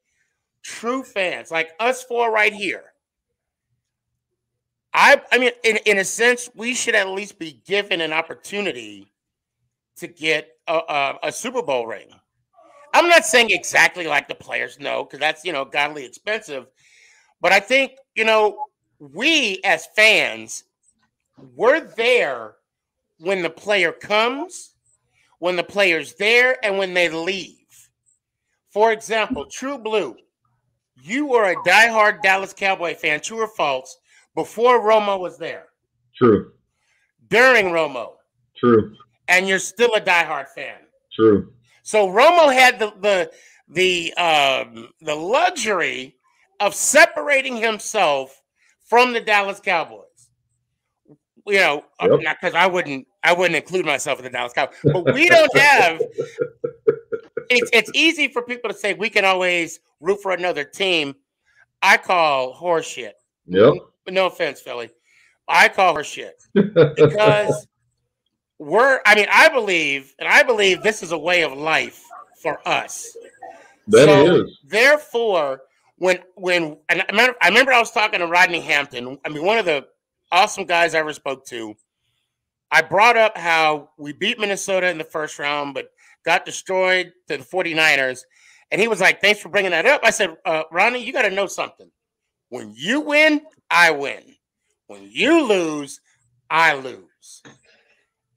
true fans like us four right here. I mean, in a sense, we should at least be given an opportunity to get a Super Bowl ring. I'm not saying exactly like the players, no, because that's, godly expensive. But I think, we as fans, we're there when the player comes, when the player's there, and when they leave. For example, True Blue, you were a diehard Dallas Cowboy fan, true or false, before Romo was there. True. During Romo. True. And you're still a diehard fan. True. So Romo had the luxury of separating himself from the Dallas Cowboys. Not because I wouldn't include myself in the Dallas Cowboys, but we don't have. It's easy for people to say we can always root for another team. I call horseshit. Yep. No offense, Philly. I call horseshit because I believe this is a way of life for us. That is. Therefore, when I remember I was talking to Rodney Hampton. I mean, one of the awesome guys I ever spoke to. I brought up how we beat Minnesota in the first round, but got destroyed to the 49ers. And he was like, thanks for bringing that up. I said, Rodney, you got to know something. When you win, I win. When you lose, I lose.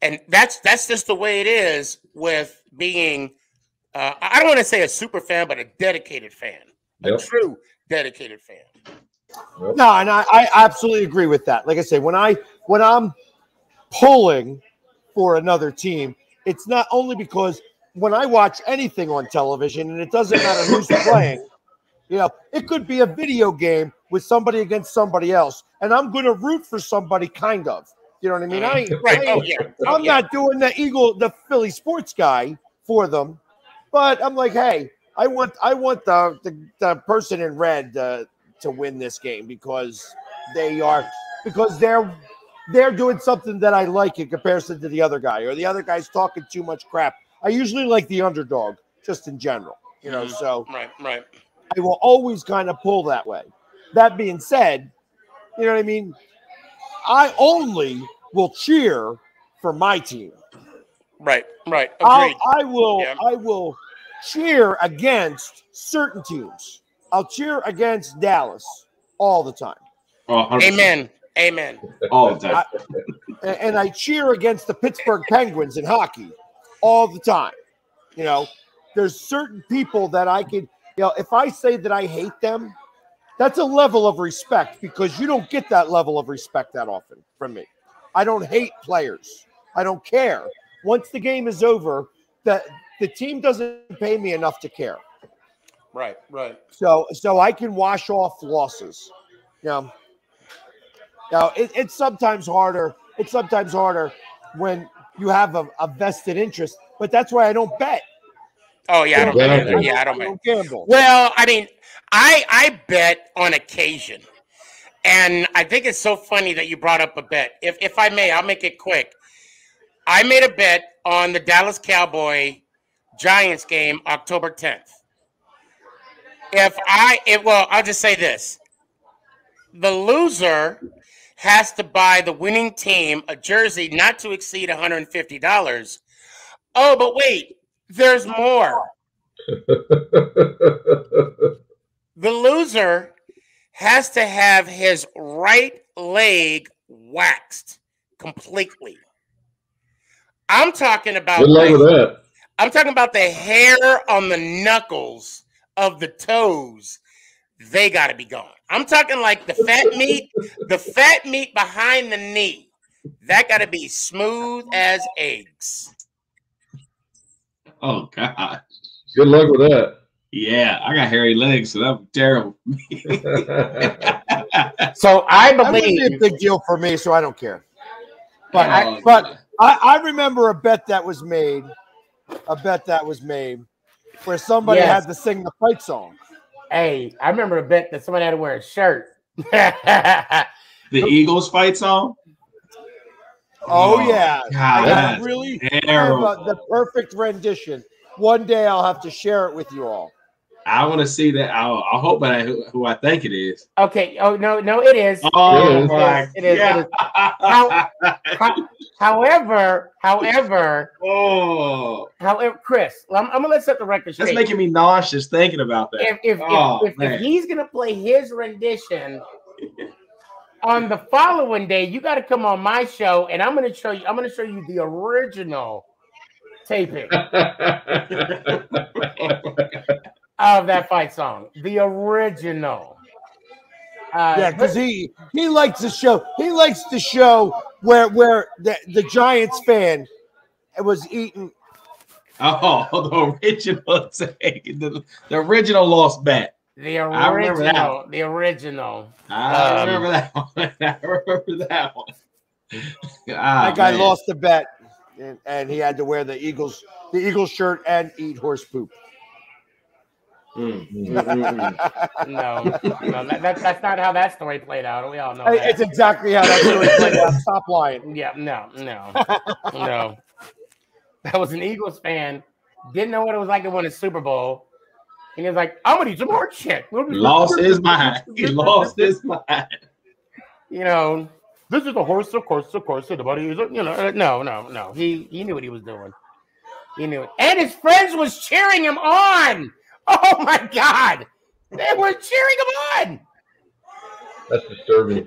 And that's just the way it is with being, I don't want to say a super fan, but a dedicated fan. A true dedicated fan. Yep. No, and I absolutely agree with that. Like I say, when I'm pulling for another team, it's not only because when I watch anything on television, and it doesn't matter who's playing, it could be a video game with somebody against somebody else, and I'm going to root for somebody, kind of. You know what I mean? I'm not doing the Philly sports guy for them, but I'm like, hey, I want the person in red to win this game because they're doing something that I like in comparison to the other guy, or the other guy's talking too much crap. I usually like the underdog, just in general, so right. I will always kind of pull that way. That being said, you know what I mean? I only will cheer for my team. Right. Agreed. I will cheer against certain teams. I'll cheer against Dallas all the time. Amen. All the time. And I cheer against the Pittsburgh Penguins in hockey all the time. There's certain people that I could, if I say that I hate them, that's a level of respect, because you don't get that level of respect that often from me. I don't hate players. I don't care. Once the game is over, the team doesn't pay me enough to care. Right. So I can wash off losses. It's sometimes harder. It's sometimes harder when you have a vested interest, but that's why I don't bet. Oh yeah, I don't bet either. I don't gamble. Well, I mean, I bet on occasion, and I think it's so funny that you brought up a bet. If I may, I'll make it quick. I made a bet on the Dallas Cowboy Giants game, October 10th. I'll just say this: the loser has to buy the winning team a jersey not to exceed $150. Oh, but wait, there's more. The loser has to have his right leg waxed completely. I'm talking about Good luck with that. I'm talking about the hair on the knuckles of the toes. They got to be gone. I'm talking like the fat meat behind the knee. That got to be smooth as eggs. Oh God. Good luck with that. Yeah, I got hairy legs, so that was terrible. So I That wouldn't be believe a big deal for me, so I don't care. But Oh, I remember a bet that was made. Where somebody Yes. had to sing the fight song. Hey, I remember a bet that somebody had to wear a shirt. the Eagles fight song. Oh yeah, God, I that's really terrible. have the perfect rendition. One day I'll have to share it with you all. I want to see that. I hope that who I think it is. Okay. Oh no, it is. Oh my It is. However, Chris, I'm gonna let's set the record straight. That's making me nauseous thinking about that. If he's gonna play his rendition on the following day, you got to come on my show, and I'm gonna show you the original taping of that fight song, the original. Yeah, because he likes the show. He likes the show where the Giants fan was eating. Oh, the original the original lost bet. The original. I remember that one. The original. I remember that one. I remember that one. That guy lost the bet, and he had to wear the Eagles shirt and eat horse poop. No, that's not how that story played out. We all know that. It's exactly how that story played out. Stop lying. Yeah, no. That was an Eagles fan. Didn't know what it was like to win a Super Bowl. And he was like, I'm going to eat some more shit. Lost his mind. He lost his mind. You know, this is a horse, of course. Everybody is, no. He knew what he was doing. He knew it. And his friends was cheering him on. Oh, my God. They were cheering him on. That's disturbing.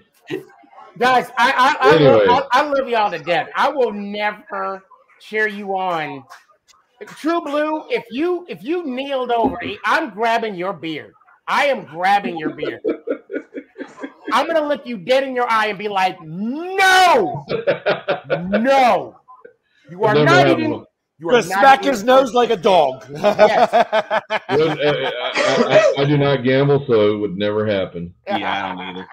Guys, Anyway. I love y'all to death. I will never cheer you on. True Blue, if you kneeled over, I'm grabbing your beard. I am grabbing your beard. I'm going to look you dead in your eye and be like, no. You are not even. Just smack his nose like a dog. Yes. I do not gamble, so it would never happen. Yeah, I don't either.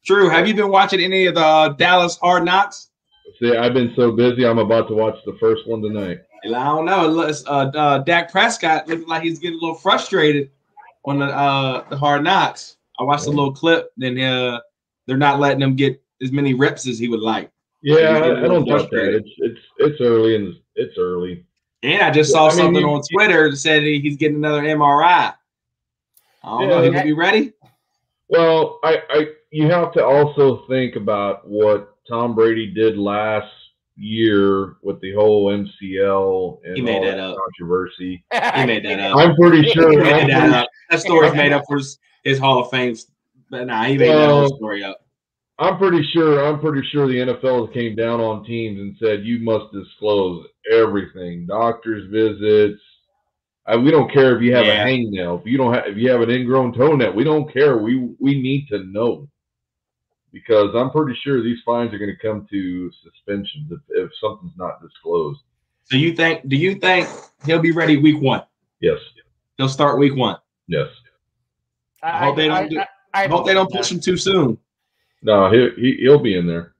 True. Have you been watching any of the Dallas Hard Knocks? See, I've been so busy. I'm about to watch the first one tonight. I don't know. Dak Prescott looking like he's getting a little frustrated on the Hard Knocks. I watched a little clip. Then they're not letting him get as many reps as he would like. Yeah, I don't doubt that. It's early and it's early. And I just saw something on Twitter that said he's getting another MRI. I don't know. He will be ready. Well, you have to also think about what Tom Brady did last year with the whole MCL and He made all that that up. controversy. He made that up. I'm pretty sure. He made that up. That story's made up for his Hall of Fame. But nah, he made that whole story up. I'm pretty sure the NFL came down on teams and said you must disclose everything, doctor's visits. We don't care if you have a hangnail, if you have an ingrown toenail. We don't care. We need to know, because I'm pretty sure these fines are going to come to suspensions if something's not disclosed. So do you think he'll be ready week 1? Yes. He'll start week 1. Yes. I hope they don't push him too soon. No, he'll be in there.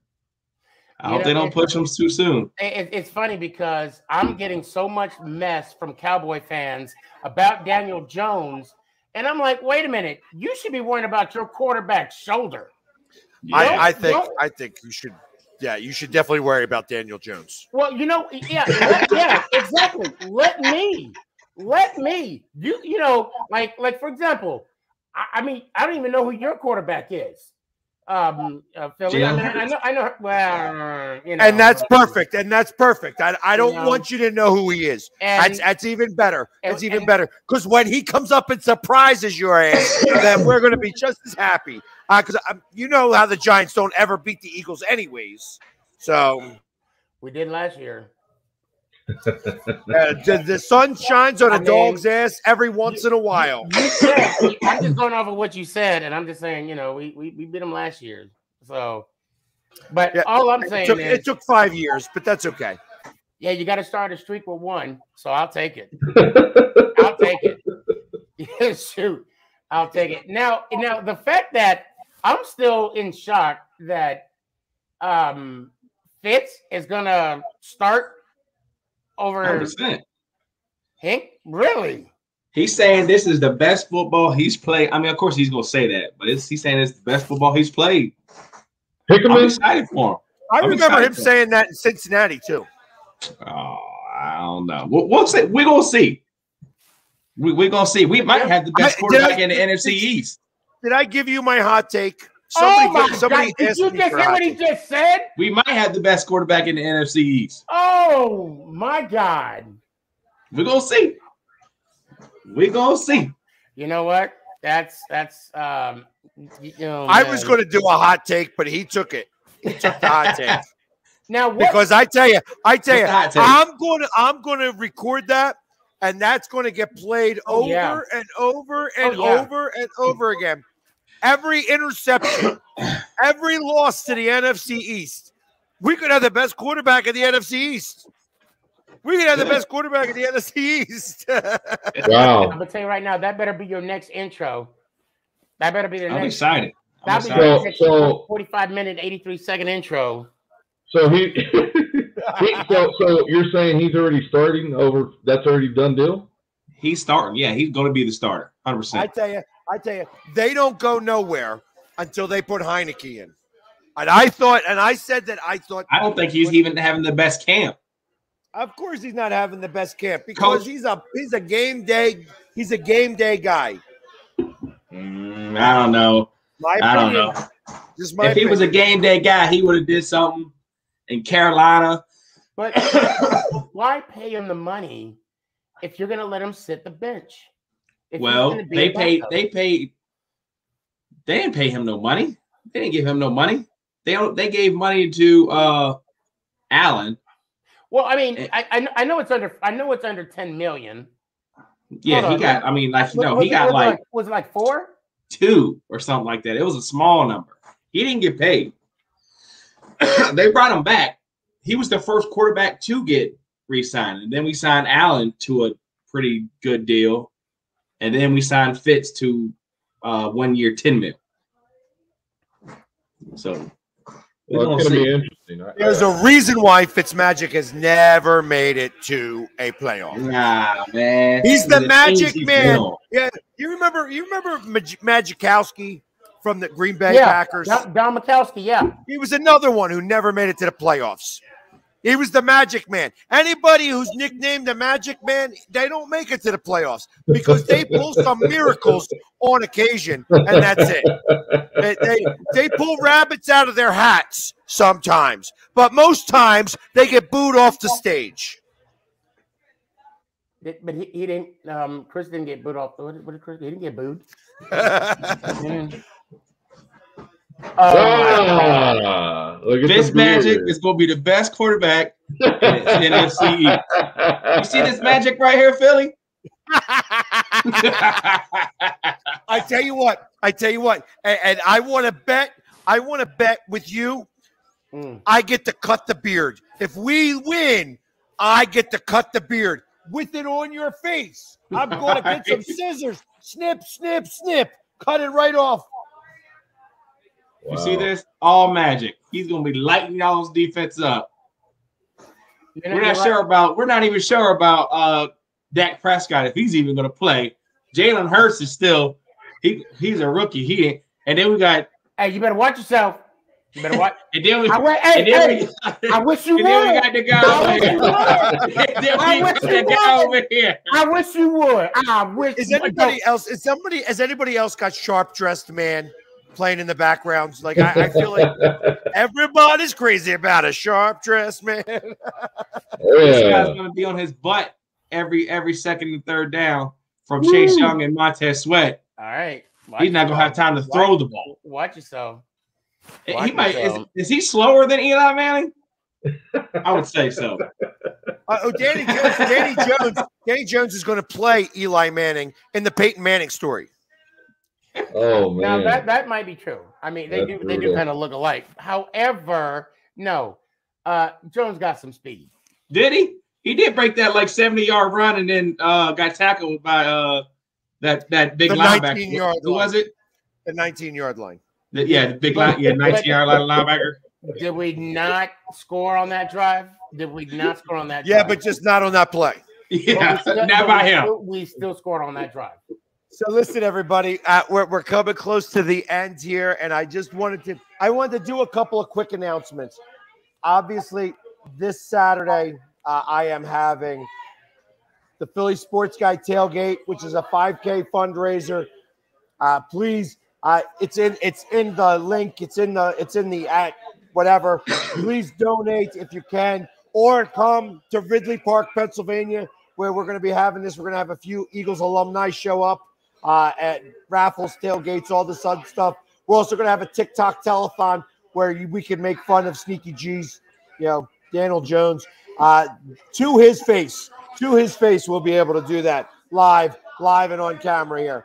I hope they don't push him too soon. It's funny because I'm getting so much mess from Cowboy fans about Daniel Jones, and I'm like, wait a minute, you should be worrying about your quarterback's shoulder. I think you should. Yeah, you should definitely worry about Daniel Jones. Well, yeah, exactly. Let me. You know, like for example, I mean, I don't even know who your quarterback is. Philly. I mean, I know. Well, you know, and that's perfect. And that's perfect. I don't want you to know who he is. That's even better. It's even better because when he comes up and surprises your ass, then we're going to be just as happy. Because you know how the Giants don't ever beat the Eagles, anyways. So we did last year. The sun shines on a dog's ass every once in a while. I'm just going off of what you said, and I'm just saying, you know, we beat them last year. So, but all I'm saying is it took 5 years, but that's okay. Yeah, you got to start a streak with 1, so I'll take it. I'll take it. Yeah, shoot, I'll take it. Now, the fact that I'm still in shock that Fitz is gonna start over 100%. Hank, really? He's saying this is the best football he's played. I mean, of course he's gonna say that, but he's saying it's the best football he's played. I'm excited for him. I remember him saying that in Cincinnati too. Oh, I don't know. We'll see. We're gonna see. We're gonna see. We might have the best quarterback in the NFC East. Did I give you my hot take? Somebody did you just hear what he just said? We might have the best quarterback in the NFC East. Oh my God. We're gonna see. We're gonna see. You know what? That's you know, I was going to do a hot take, but he took it. He took the hot take. Now what? Because I tell you, I'm going to record that, and that's going to get played over and over and over and over again. Every interception, every loss to the NFC East. We could have the best quarterback in the NFC East. We could have the best quarterback in the NFC East. Wow. I'm going to tell you right now, that better be your next intro. That better be the next. I'm excited. That'll be your next 45-minute, 83-second intro. So so you're saying he's already starting over? That's already done deal. He's starting. Yeah, he's going to be the starter. 100%. I tell you, they don't go nowhere until they put Heineke in. And I thought. I don't think he's even having the best camp. Of course, he's not having the best camp because he's a game day. He's a game day guy. I don't know. I don't know. If he was a game day guy, he would have did something in Carolina. But why pay him the money if you're going to let him sit the bench? They didn't pay him no money. They didn't give him no money. They gave money to Allen. Well, I mean, I know it's under 10 million. Yeah, he got. I mean, he got like was it like 4? 2 or something like that. It was a small number. He didn't get paid. They brought him back. He was the first quarterback to get re-signed, and then we signed Allen to a pretty good deal, and then we signed Fitz to 1 year, $10 million. So it's going to be interesting. There's a reason why Fitzmagic has never made it to a playoff. Nah, man. He's the magic man. Yeah, you remember Magikowski from the Green Bay Packers? Don Majkowski, yeah. He was another one who never made it to the playoffs. He was the Magic Man. Anybody who's nicknamed the Magic Man, they don't make it to the playoffs because they pull some miracles on occasion, and that's it. They pull rabbits out of their hats sometimes, but most times they get booed off the stage. But he didn't. Chris didn't get booed off. What did Chris? He didn't get booed. This Magic is going to be the best quarterback in NFC East. You see this Magic right here, Philly? I tell you what, and I want to bet with you. I get to cut the beard. If we win, I get to cut the beard with it on your face. I'm going to get some scissors, snip, snip, snip, cut it right off. You see this? All Magic. He's going to be lighting y'all's defense up. We're not even sure about Dak Prescott if he's even going to play. Jalen Hurts is still he's a rookie. And then we got. Hey, you better watch yourself. You better watch. And then we. I wish you would. Then we got the guy over here. I wish you would. I wish. Has anybody else got sharp dressed man playing in the background. Like I feel like everybody's crazy about a sharp dress man. This guy's gonna be on his butt every second and third down from Chase Young and Montez Sweat. All right. He's not gonna have time to throw the ball. Watch yourself. He might. Is he slower than Eli Manning? I would say so. Danny Jones is going to play Eli Manning in the Peyton Manning story. Oh man, now that might be true. I mean, they do kind of look alike. However, no, Jones got some speed. Did he? He did break that like 70-yard run and then got tackled by that big linebacker. Who was it? The 19-yard line. The big line. Yeah, 19-yard linebacker. Did we not score on that drive? Did we not score on that drive? Yeah, but just not on that play. Yeah, not by him. We still scored on that drive. So listen, everybody, we're coming close to the end here, and I wanted to do a couple of quick announcements. Obviously, this Saturday, I am having the Philly Sports Guy Tailgate, which is a 5K fundraiser. Please, it's in the link. It's in the at whatever. Please donate if you can, or come to Ridley Park, Pennsylvania, where we're going to be having this. We're going to have a few Eagles alumni show up at raffles, tailgates, all this other stuff. We're also going to have a TikTok telethon where we can make fun of Sneaky G's, Daniel Jones. To his face, we'll be able to do that live and on camera here.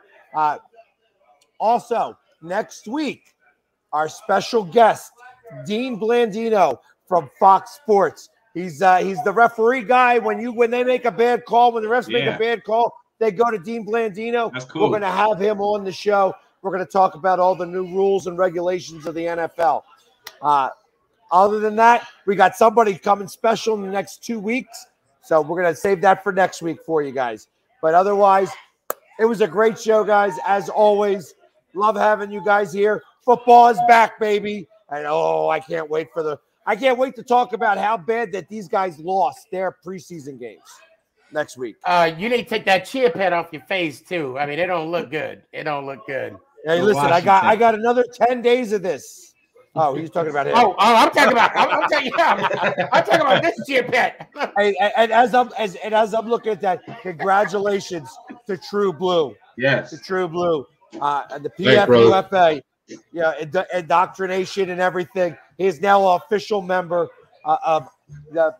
Also, next week, our special guest, Dean Blandino from Fox Sports. He's the referee guy. When they make a bad call, when the refs make a bad call, they go to Dean Blandino. That's cool. We're going to have him on the show. We're going to talk about all the new rules and regulations of the NFL. Other than that, we got somebody coming special in the next 2 weeks. So we're going to save that for next week for you guys. But otherwise, it was a great show, guys. As always, love having you guys here. Football is back, baby. And I can't wait to talk about how bad that these guys lost their preseason games next week. You need to take that chia pet off your face too. I mean, it don't look good. Hey, listen, I got another 10 days of this. Oh, he's talking about him. I'm talking about this chia pet. And as I'm looking at that, congratulations to True Blue. Yes, to True Blue, and the PFUFA. Yeah, indoctrination and everything. He is now an official member of the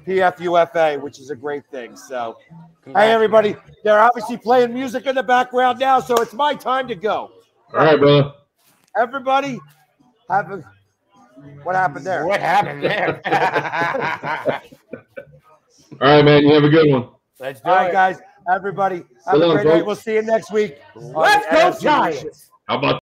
PFUFA, which is a great thing. So, hey, everybody, they're obviously playing music in the background now, so it's my time to go. All right, brother. Everybody, what happened there? What happened there? All right, man. You have a good one. Let's do All it. right, guys. Everybody, have a great night. We'll see you next week. Let's go, Giants. How about